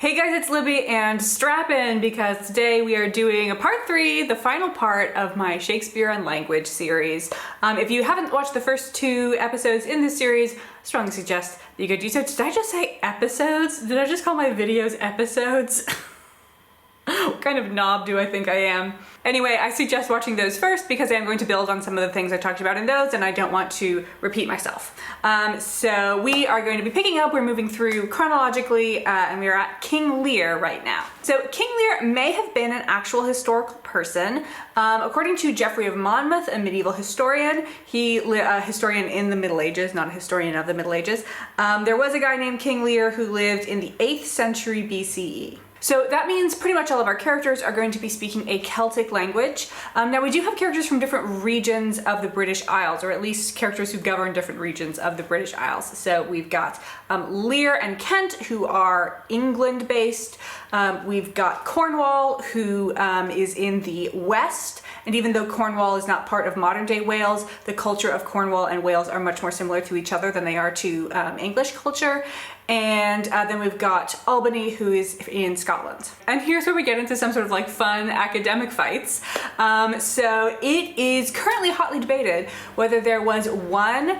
Hey guys, it's Libby, and strap in because today we are doing a part 3, the final part of my Shakespeare and language series. If you haven't watched the first 2 episodes in this series, I strongly suggest that you go do so. Did I just say episodes? Did I just call my videos episodes? What kind of knob do I think I am? Anyway, I suggest watching those first because I am going to build on some of the things I talked about in those, and I don't want to repeat myself. So we are going to be picking up, we're moving through chronologically, and we are at King Lear right now. So King Lear may have been an actual historical person. According to Geoffrey of Monmouth, a medieval historian, a historian in the Middle Ages, not a historian of the Middle Ages, there was a guy named King Lear who lived in the 8th century BCE. So that means pretty much all of our characters are going to be speaking a Celtic language. Now we do have characters from different regions of the British Isles, or at least characters who govern different regions of the British Isles. So we've got Lear and Kent, who are England based. We've got Cornwall, who is in the West. And even though Cornwall is not part of modern day Wales, the culture of Cornwall and Wales are much more similar to each other than they are to English culture. And then we've got Albany, who is in Scotland. And here's where we get into some sort of like fun academic fights. So it is currently hotly debated whether there was one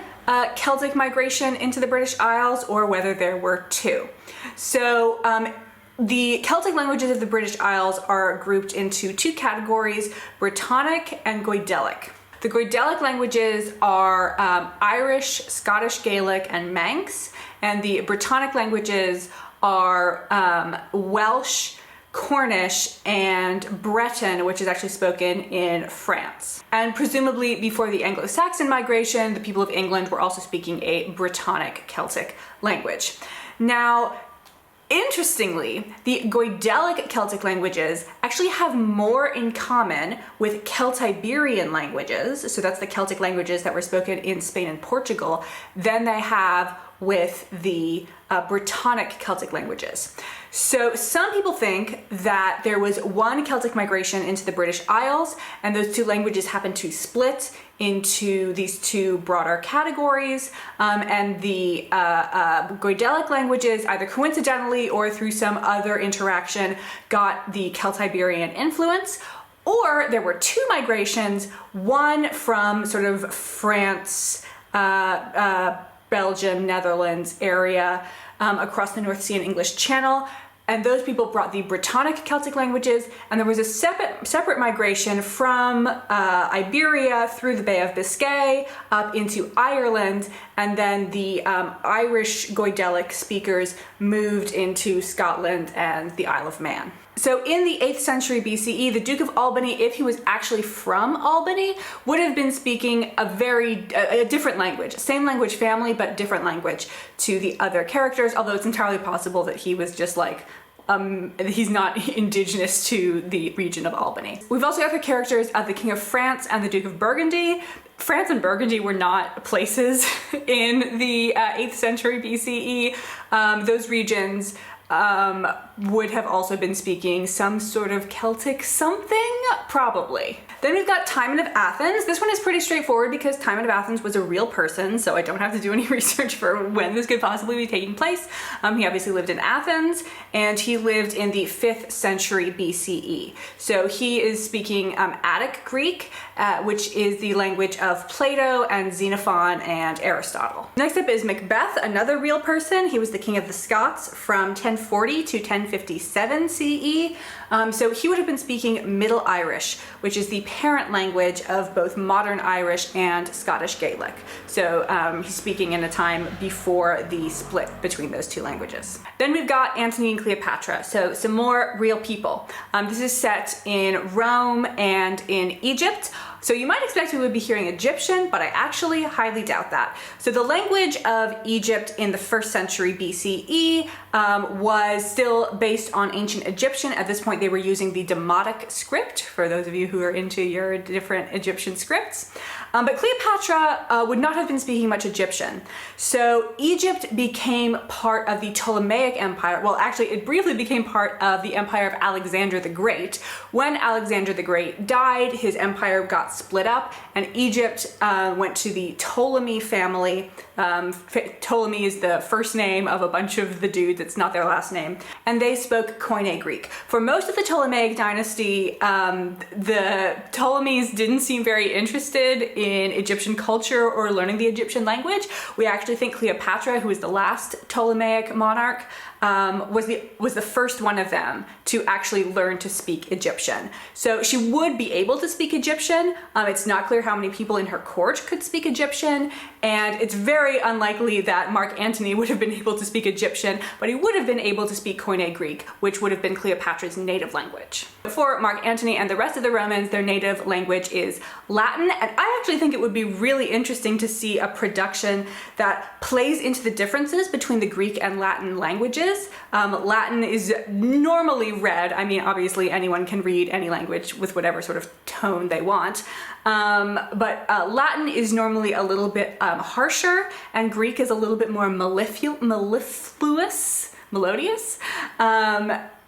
Celtic migration into the British Isles or whether there were 2. So the Celtic languages of the British Isles are grouped into 2 categories, Brittonic and Goidelic. The Goidelic languages are Irish, Scottish Gaelic, and Manx, and the Brittonic languages are Welsh, Cornish, and Breton, which is actually spoken in France. And presumably before the Anglo-Saxon migration, the people of England were also speaking a Brittonic Celtic language. Now, interestingly, the Goidelic Celtic languages actually have more in common with Celtiberian languages, so that's the Celtic languages that were spoken in Spain and Portugal, than they have with the Brittonic Celtic languages. So some people think that there was one Celtic migration into the British Isles, and those 2 languages happened to split into these 2 broader categories, and the Goidelic languages, either coincidentally or through some other interaction, got the Celtiberian influence, or there were 2 migrations, one from sort of France, Belgium, Netherlands area, across the North Sea and English Channel, and those people brought the Brittonic Celtic languages, and there was a separate migration from Iberia through the Bay of Biscay up into Ireland, and then the Irish Goidelic speakers moved into Scotland and the Isle of Man. So in the 8th century BCE, the Duke of Albany, if he was actually from Albany, would have been speaking a different language, same language family, but different language to the other characters, although it's entirely possible that he was just like, he's not indigenous to the region of Albany. We've also got the characters of the King of France and the Duke of Burgundy. France and Burgundy were not places in the 8th century BCE. Those regions would have also been speaking some sort of Celtic something, probably. Then we've got Timon of Athens. This one is pretty straightforward because Timon of Athens was a real person, so I don't have to do any research for when this could possibly be taking place. He obviously lived in Athens, and he lived in the 5th century BCE. So he is speaking Attic Greek, which is the language of Plato and Xenophon and Aristotle. Next up is Macbeth, another real person. He was the king of the Scots from 1040 to 1057 CE. So he would have been speaking Middle Irish, which is the parent language of both modern Irish and Scottish Gaelic. So he's speaking in a time before the split between those 2 languages. Then we've got Antony and Cleopatra, so some more real people. This is set in Rome and in Egypt. So you might expect we would be hearing Egyptian, but I actually highly doubt that. So the language of Egypt in the 1st century BCE was still based on ancient Egyptian. At this point, they were using the Demotic script, for those of you who are into your different Egyptian scripts. But Cleopatra would not have been speaking much Egyptian. So Egypt became part of the Ptolemaic Empire. Well, actually, it briefly became part of the empire of Alexander the Great. When Alexander the Great died, his empire got split up, and Egypt went to the Ptolemy family. Ptolemy is the first name of a bunch of the dudes, it's not their last name, and they spoke Koine Greek. For most of the Ptolemaic dynasty, the Ptolemies didn't seem very interested in Egyptian culture or learning the Egyptian language. We actually think Cleopatra, who was the last Ptolemaic monarch, was the first one of them to actually learn to speak Egyptian. So she would be able to speak Egyptian. It's not clear how many people in her court could speak Egyptian, and it's very unlikely that Mark Antony would have been able to speak Egyptian, but he would have been able to speak Koine Greek, which would have been Cleopatra's native language. For Mark Antony and the rest of the Romans, their native language is Latin, and I actually think it would be really interesting to see a production that plays into the differences between the Greek and Latin languages. Latin is normally read, I mean, obviously anyone can read any language with whatever sort of tone they want, but Latin is normally a little bit harsher, and Greek is a little bit more melodious.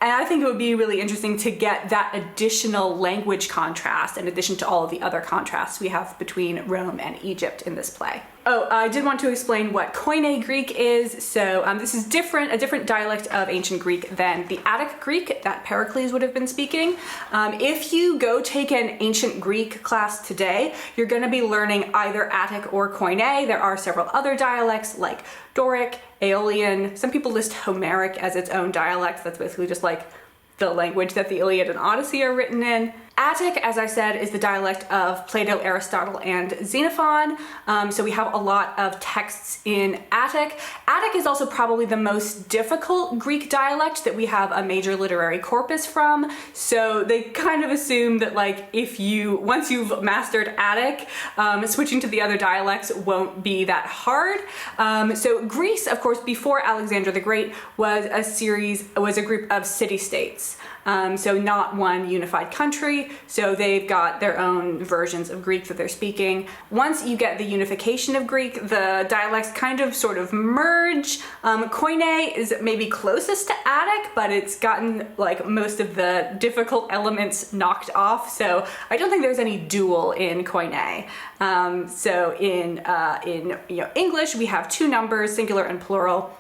And I think it would be really interesting to get that additional language contrast in addition to all of the other contrasts we have between Rome and Egypt in this play. Oh, I did want to explain what Koine Greek is. So this is a different dialect of ancient Greek than the Attic Greek that Pericles would have been speaking. If you go take an ancient Greek class today, you're going to be learning either Attic or Koine. There are several other dialects like Doric, Aeolian. Some people list Homeric as its own dialect. That's basically just like the language that the Iliad and Odyssey are written in. Attic, as I said, is the dialect of Plato, Aristotle, and Xenophon. So we have a lot of texts in Attic. Attic is also probably the most difficult Greek dialect that we have a major literary corpus from. So they kind of assume that like once you've mastered Attic, switching to the other dialects won't be that hard. So Greece, of course, before Alexander the Great, was a group of city-states. So not one unified country, so they've got their own versions of Greek that they're speaking. Once you get the unification of Greek, the dialects kind of sort of merge. Koine is maybe closest to Attic, but it's gotten like most of the difficult elements knocked off, so I don't think there's any dual in Koine. So in English, we have two numbers, singular and plural.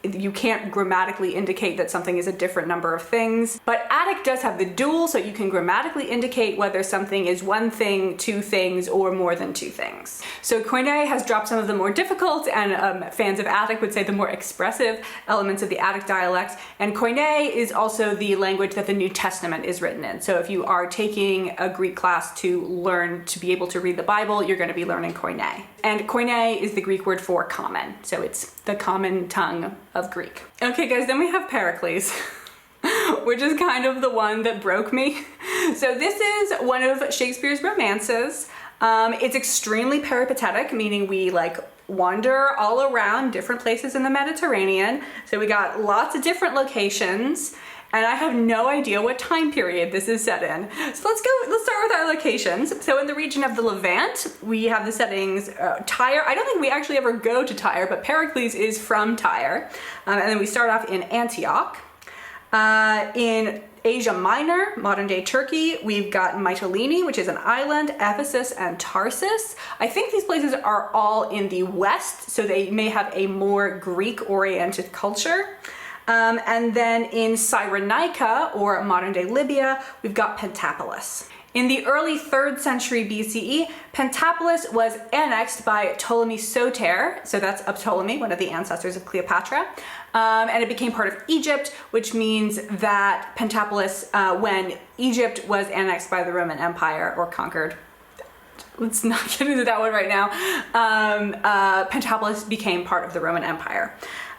You can't grammatically indicate that something is a different number of things, but Attic does have the dual, so you can grammatically indicate whether something is one thing, two things, or more than two things. So Koine has dropped some of the more difficult, and fans of Attic would say the more expressive elements of the Attic dialect, and Koine is also the language that the New Testament is written in. So if you are taking a Greek class to learn to be able to read the Bible, you're going to be learning Koine. And Koine is the Greek word for common, so it's the common tongue of Greek. Okay guys, then we have Pericles, which is kind of the one that broke me. So this is one of Shakespeare's romances. It's extremely peripatetic, meaning we like wander all around different places in the Mediterranean. So we got lots of different locations, and I have no idea what time period this is set in. So let's start with our locations. So in the region of the Levant, we have the settings Tyre. I don't think we actually ever go to Tyre, but Pericles is from Tyre. And then we start off in Antioch. In Asia Minor, modern day Turkey, we've got Mytilene, which is an island, Ephesus, and Tarsus. I think these places are all in the west, so they may have a more Greek-oriented culture. And then in Cyrenaica, or modern day Libya, we've got Pentapolis. In the early 3rd century BCE, Pentapolis was annexed by Ptolemy Soter, so that's a Ptolemy, one of the ancestors of Cleopatra, and it became part of Egypt, which means that Pentapolis, when Egypt was annexed by the Roman Empire or conquered, let's not get into that one right now, Pentapolis became part of the Roman Empire.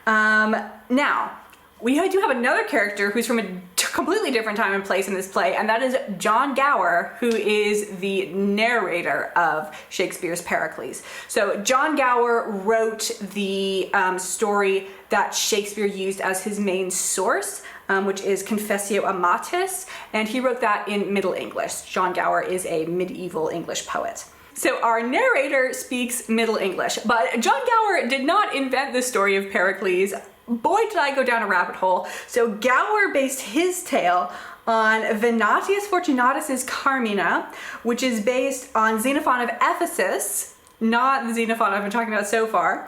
Now, we do have another character who's from a completely different time and place in this play, and that is John Gower, who is the narrator of Shakespeare's Pericles. So John Gower wrote the story that Shakespeare used as his main source, which is Confessio Amatis, and he wrote that in Middle English. John Gower is a medieval English poet. So our narrator speaks Middle English, but John Gower did not invent the story of Pericles. boy did I go down a rabbit hole. So Gower based his tale on Venatius Fortunatus's Carmina, which is based on Xenophon of Ephesus, not the Xenophon I've been talking about so far,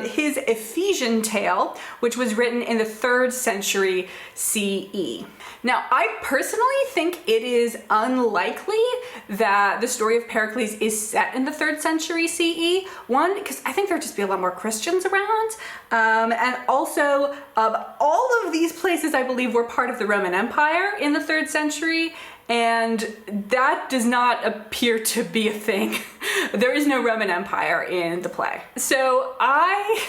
his Ephesian tale, which was written in the 3rd century CE. Now, I personally think it is unlikely that the story of Pericles is set in the 3rd century CE. One, because I think there'd just be a lot more Christians around. And also, all of these places, I believe, were part of the Roman Empire in the 3rd century. And that does not appear to be a thing. There is no Roman Empire in the play. So I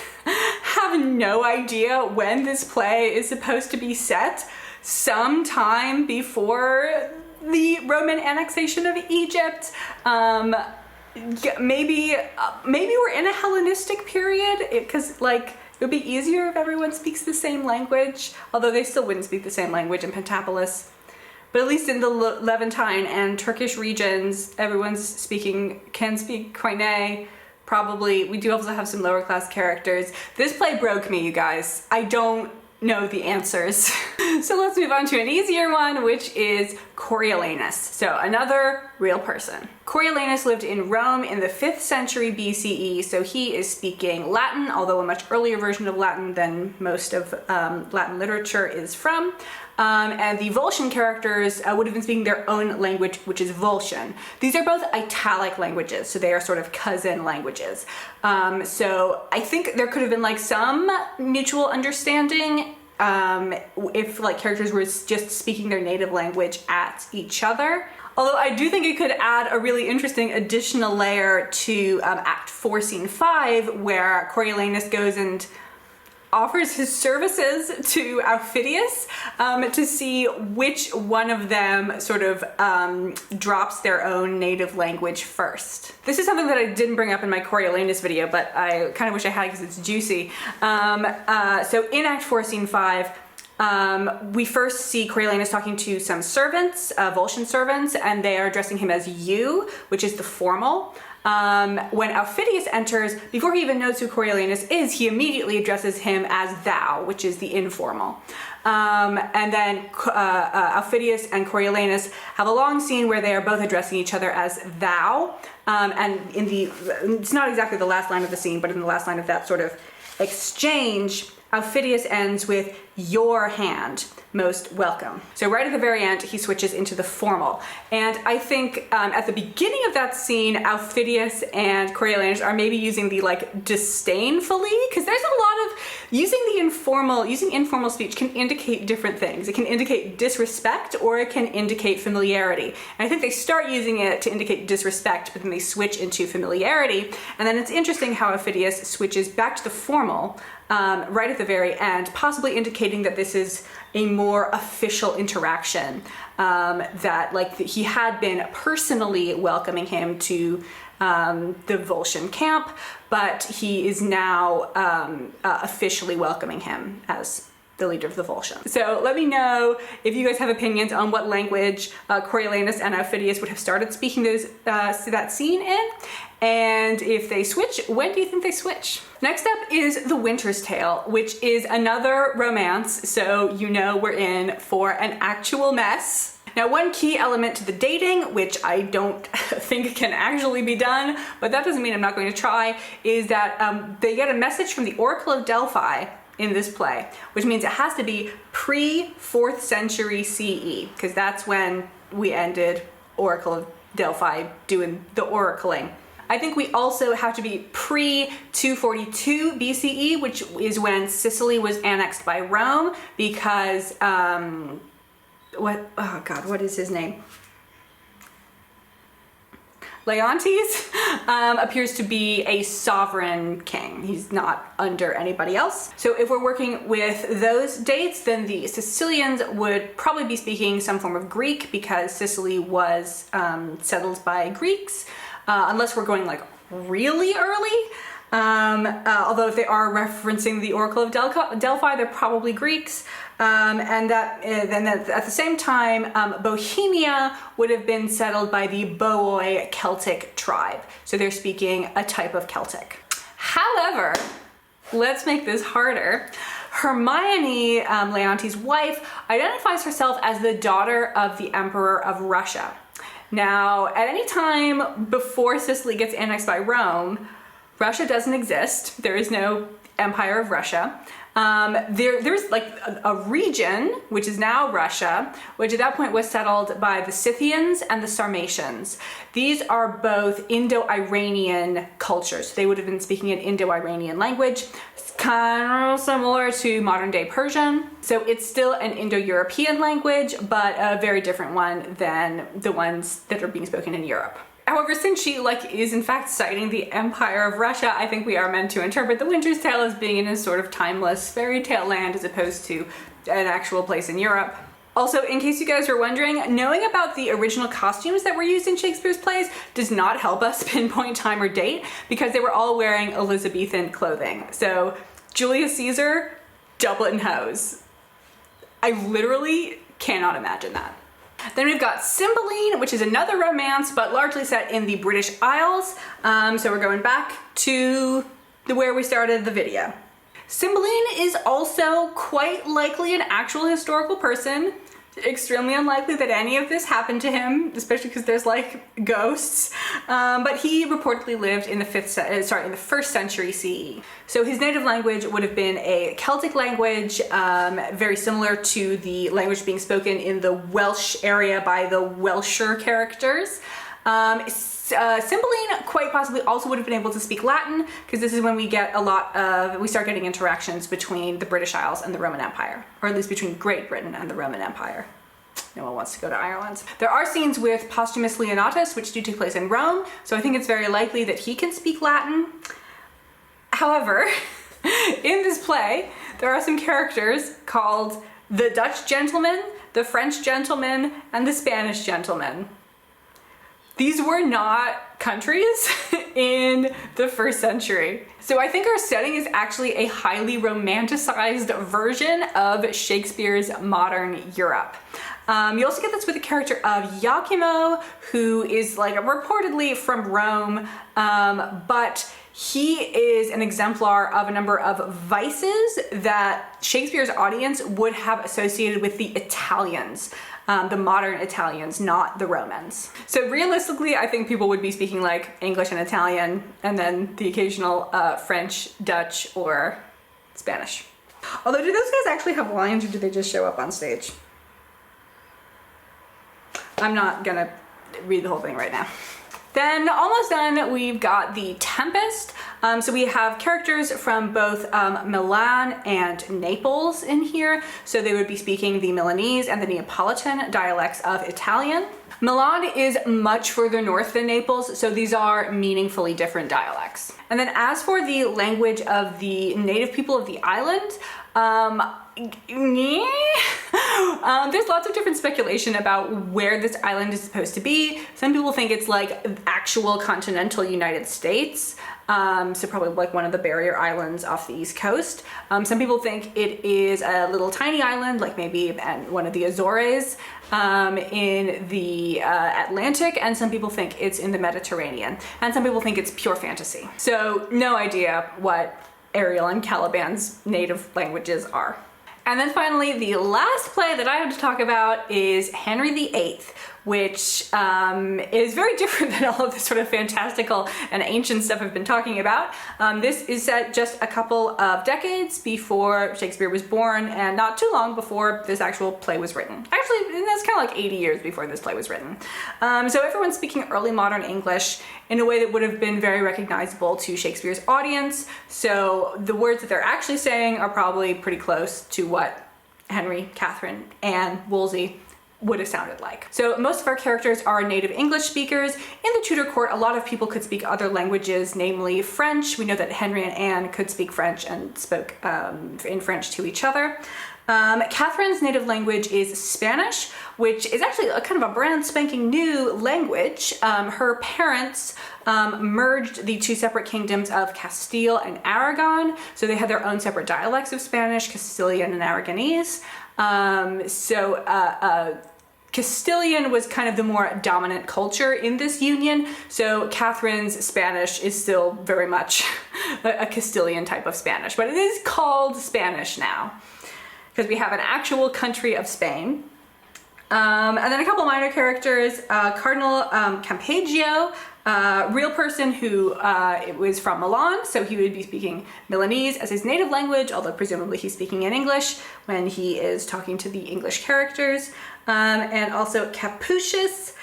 have no idea when this play is supposed to be set. Sometime before the Roman annexation of Egypt. Maybe we're in a Hellenistic period, because like it would be easier if everyone speaks the same language, although they still wouldn't speak the same language in Pentapolis. But at least in the Levantine and Turkish regions, everyone's can speak Koine. Probably, we do also have some lower class characters. This play broke me, you guys. I don't know the answers. So let's move on to an easier one, which is Coriolanus. So another real person. Coriolanus lived in Rome in the 5th century BCE, so he is speaking Latin, although a much earlier version of Latin than most of Latin literature is from. And the Volscian characters would have been speaking their own language, which is Volscian. These are both Italic languages, so they are sort of cousin languages. So I think there could have been like some mutual understanding if like characters were just speaking their native language at each other. Although I do think it could add a really interesting additional layer to Act 4, Scene 5, where Coriolanus goes and offers his services to Aufidius to see which one of them sort of drops their own native language first. This is something that I didn't bring up in my Coriolanus video, but I kind of wish I had because it's juicy. So in Act 4, Scene 5, we first see Coriolanus talking to some servants, Volscian servants, and they are addressing him as you, which is the formal. When Aufidius enters, before he even knows who Coriolanus is, he immediately addresses him as thou, which is the informal. And then Aufidius and Coriolanus have a long scene where they are both addressing each other as thou. And it's not exactly the last line of the scene, but in the last line of that sort of exchange, Aufidius ends with your hand, most welcome. So right at the very end, he switches into the formal. And I think at the beginning of that scene, Aufidius and Coriolanus are maybe using the like disdainfully, because there's a lot of using informal speech can indicate different things. It can indicate disrespect or it can indicate familiarity. And I think they start using it to indicate disrespect, but then they switch into familiarity. And then it's interesting how Aufidius switches back to the formal right at the very end, possibly indicating that this is a more official interaction, that like he had been personally welcoming him to the Volscian camp, but he is now officially welcoming him as the leader of the Volscians. So let me know if you guys have opinions on what language Coriolanus and Aufidius would have started speaking that scene in. And if they switch, when do you think they switch? Next up is The Winter's Tale, which is another romance, so you know we're in for an actual mess. Now, one key element to the dating, which I don't think can actually be done, but that doesn't mean I'm not going to try, is that they get a message from the Oracle of Delphi in this play, which means it has to be pre-4th century CE, because that's when we ended Oracle of Delphi doing the oracling. I think we also have to be pre-242 BCE, which is when Sicily was annexed by Rome, because, what is his name? Leontes appears to be a sovereign king. He's not under anybody else. So if we're working with those dates, then the Sicilians would probably be speaking some form of Greek because Sicily was settled by Greeks. Unless we're going like really early. Although if they are referencing the Oracle of Delphi, they're probably Greeks. And then at the same time, Bohemia would have been settled by the Booi Celtic tribe. So they're speaking a type of Celtic. However, let's make this harder. Hermione, Leontes' wife, identifies herself as the daughter of the Emperor of Russia. Now, at any time before Sicily gets annexed by Rome, Russia doesn't exist. There is no Empire of Russia. There's like a region, which is now Russia, which at that point was settled by the Scythians and the Sarmatians. These are both Indo-Iranian cultures. They would have been speaking an Indo-Iranian language, kind of similar to modern day Persian. So it's still an Indo-European language, but a very different one than the ones that are being spoken in Europe. However, since she is in fact citing the Empire of Russia, I think we are meant to interpret The Winter's Tale as being in a sort of timeless fairy tale land as opposed to an actual place in Europe. Also, in case you guys were wondering, knowing about the original costumes that were used in Shakespeare's plays does not help us pinpoint time or date because they were all wearing Elizabethan clothing. So Julius Caesar, doublet and hose. I literally cannot imagine that. Then we've got Cymbeline, which is another romance, but largely set in the British Isles. So we're going back to where we started the video. Cymbeline is also quite likely an actual historical person. Extremely unlikely that any of this happened to him, especially because there's ghosts. But he reportedly lived in the 1st century CE. So his native language would have been a Celtic language, very similar to the language being spoken in the Welsh area by the Welsher characters. Cymbeline quite possibly also would have been able to speak Latin, because this is when we start getting interactions between the British Isles and the Roman Empire, or at least between Great Britain and the Roman Empire. No one wants to go to Ireland. There are scenes with Posthumus Leonatus, which do take place in Rome, so I think it's very likely that he can speak Latin. However, in this play, there are some characters called the Dutch gentleman, the French gentleman, and the Spanish gentleman. These were not countries in the 1st century. So I think our setting is actually a highly romanticized version of Shakespeare's modern Europe. You also get this with the character of Iachimo, who is reportedly from Rome, but he is an exemplar of a number of vices that Shakespeare's audience would have associated with the Italians. The modern Italians, not the Romans. So realistically, I think people would be speaking English and Italian, and then the occasional French, Dutch, or Spanish. Although, do those guys actually have lines, or do they just show up on stage? I'm not gonna read the whole thing right now. Then, almost done, we've got the Tempest. So we have characters from both Milan and Naples in here. So they would be speaking the Milanese and the Neapolitan dialects of Italian. Milan is much further north than Naples, so these are meaningfully different dialects. And then as for the language of the native people of the island, there's lots of different speculation about where this island is supposed to be. Some people think it's actual continental United States. So probably one of the barrier islands off the East Coast. Some people think it is a little tiny island, maybe one of the Azores in the Atlantic, and some people think it's in the Mediterranean, and some people think it's pure fantasy. So no idea what Ariel and Caliban's native languages are. And then finally, the last play that I have to talk about is Henry VIII, which is very different than all of the sort of fantastical and ancient stuff I've been talking about. This is set just a couple of decades before Shakespeare was born, and not too long before this actual play was written. Actually, that's kind of 80 years before this play was written. So everyone's speaking early modern English in a way that would have been very recognizable to Shakespeare's audience. So the words that they're actually saying are probably pretty close to what Henry, Catherine, Anne, Wolsey would have sounded like. So most of our characters are native English speakers. In the Tudor court, a lot of people could speak other languages, namely French. We know that Henry and Anne could speak French and spoke in French to each other. Catherine's native language is Spanish, which is actually a kind of a brand spanking new language. Her parents merged the two separate kingdoms of Castile and Aragon, so they had their own separate dialects of Spanish, Castilian and Aragonese. Castilian was kind of the more dominant culture in this union, so Catherine's Spanish is still very much a Castilian type of Spanish, but it is called Spanish now because we have an actual country of Spain. And then a couple minor characters, Cardinal Campeggio, real person who was from Milan, so he would be speaking Milanese as his native language, although presumably he's speaking in English when he is talking to the English characters. And also Capuchus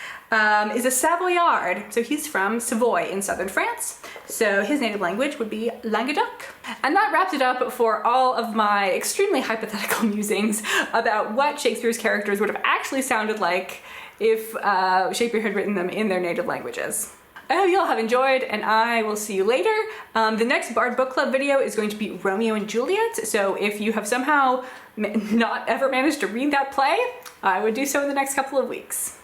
is a Savoyard, so he's from Savoy in southern France, so his native language would be Languedoc. And that wraps it up for all of my extremely hypothetical musings about what Shakespeare's characters would have actually sounded like if Shakespeare had written them in their native languages. I hope you all have enjoyed, and I will see you later. The next Bard Book Club video is going to be Romeo and Juliet, so if you have somehow not ever managed to read that play, I would do so in the next couple of weeks.